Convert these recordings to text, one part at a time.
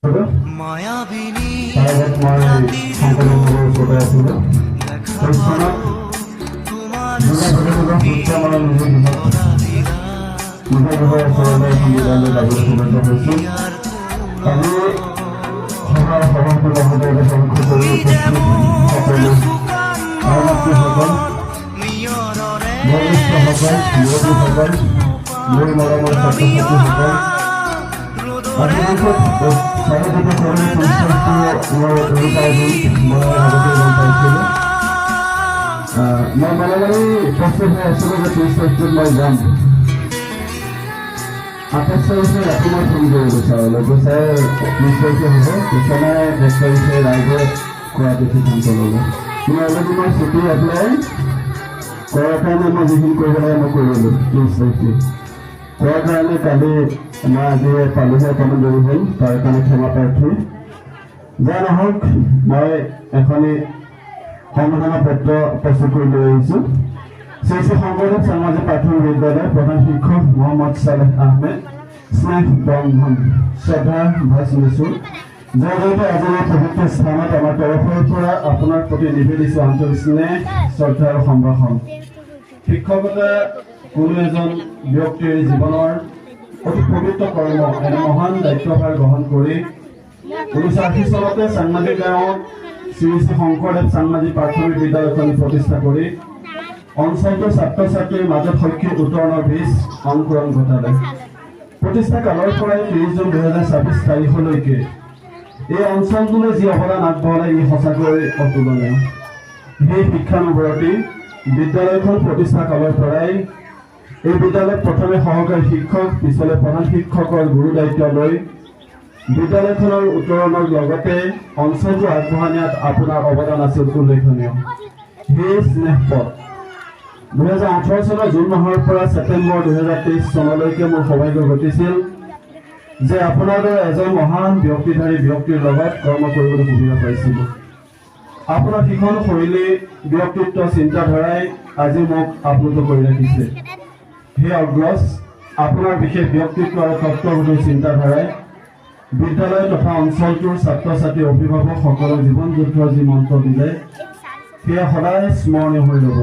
মায়াবিনী তোমাৰ মই বাৰে প্ৰস্তুত হৈ আছিলোঁ যে 30 তাৰিখটোত মই যাম। 28 তাৰিখে ৰাতি মই ফোন কৰিলোঁ ছাৰলৈ যে ছাৰ 30 তাৰিখে হ'ব, সেইকাৰণে 1 তাৰিখে ৰাইজে কৰা ডিচিশ্যন ল'লোঁ। কিন্তু অলৰেডি মই ছুটি এপ্লাই কৰাৰ কাৰণে মই যিখিনি কৰিব লাগে মই কৰিলোঁ 30 তাৰিখে। কৰাৰ কাৰণে কালি মই আজি পালোঁহে অকণমান দেৰি হ'ল, তাৰ কাৰণে ক্ষমা প্ৰাৰ্থী। যাই নহওক, মই এখনি সংবিধানৰ পত্ৰ প্ৰস্তুত কৰি লৈ আহিছোঁ। শ্ৰী শ্ৰী শংকৰদেৱ সামাজিক প্ৰাথমিক বিদ্যালয়ৰ প্ৰধান শিক্ষক মোহাম্মদ ছালেহ আহমেদ, স্নেহ বন্ধন, শ্ৰদ্ধা ভাষণিছো, যাৰ জৰিয়তে আজি এই পবিত্ৰ স্থানত আমাৰ তৰফৰ পৰা আপোনাৰ প্ৰতি নিবেদিছোঁ আন্তৰিক স্নেহ, শ্ৰদ্ধা আৰু সম্ভাষণ। শিক্ষকতা কোনো এজন ব্যক্তিৰ জীৱনৰ অতি পবিত্ৰ কৰ্ম। এনে মহান দায়িত্বভাৰ গ্ৰহণ কৰি 1980 চনতে চাংমাটি গাঁৱত শ্ৰী শ্ৰী শংকৰদেৱ সামাজিক প্ৰাথমিক বিদ্যালয়খন প্ৰতিষ্ঠা কৰি অঞ্চলটোৰ ছাত্ৰ ছাত্ৰীৰ মাজত শৈক্ষিক উত্তৰণৰ বীজ অংকুৰণ ঘটালে। প্ৰতিষ্ঠা কালৰ পৰাই 30 জুন 2026 তাৰিখলৈকে এই অঞ্চলটোলৈ যি অৱদান আগবঢ়ালে ই সঁচাকৈ অতুলনীয়। সেই শিক্ষানুৱৰ্তী বিদ্যালয়খন প্ৰতিষ্ঠা কালৰ পৰাই এই বিদ্যালয়ত প্ৰথমে সহকাৰী শিক্ষক, পিছলৈ প্ৰধান শিক্ষকৰ গুৰু দায়িত্ব লৈ বিদ্যালয়খনৰ উত্তৰণৰ লগতে অঞ্চলটো আগবঢ়াই নিয়াত আপোনাৰ অৱদান আছিল উল্লেখনীয়। সেই স্নেহপথ 2018 চনৰ জুন মাহৰ পৰা ছেপ্টেম্বৰ 2023 চনলৈকে মোৰ সৌভাগ্য ঘটিছিল যে আপোনাৰ দৰে এজন মহান ব্যক্তিধাৰী ব্যক্তিৰ লগত কৰ্ম কৰিবলৈ সুবিধা পাইছিলোঁ। আপোনাৰ শিক্ষণ শৈলী, ব্যক্তিত্ব, চিন্তাধাৰাই আজি মোক আপ্লুত কৰি ৰাখিছে। সেই অগ্ৰজ আপোনাৰ বিশেষ ব্যক্তিত্ব আৰু তত্ত্ববোধৰ চিন্তাধাৰাই বিদ্যালয় তথা অঞ্চলটোৰ ছাত্ৰ ছাত্ৰী, অভিভাৱক সকলৰ জীৱন যুদ্ধৰ যি মন্ত্ৰ দিলে সেয়া সদায় স্মৰণীয় হৈ ৰ'ব।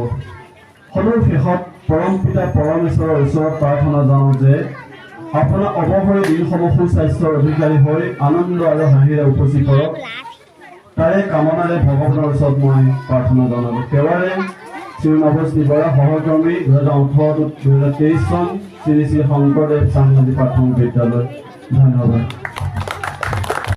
সদৰ শেষত পৰম পিতা পৰমেশ্বৰৰ ওচৰত প্ৰাৰ্থনা জনাওঁ যে আপোনাৰ অৱসৰী দিনসমূহ সুস্বাস্থ্যৰ অধিকাৰী হৈ আনন্দ আৰু হাঁহিৰে উপচি কৰক, তাৰে কামনাৰে ভগৱানৰ ওচৰত মই প্ৰাৰ্থনা জনালোঁ। সেৱাৰে শ্ৰী নৱশ্ৰী বৰা, সহকৰ্মী, 2018-2023 চন, শ্ৰী শ্ৰী শংকৰদেৱ সামাজিক প্ৰাথমিক বিদ্যালয়। ধন্যবাদ।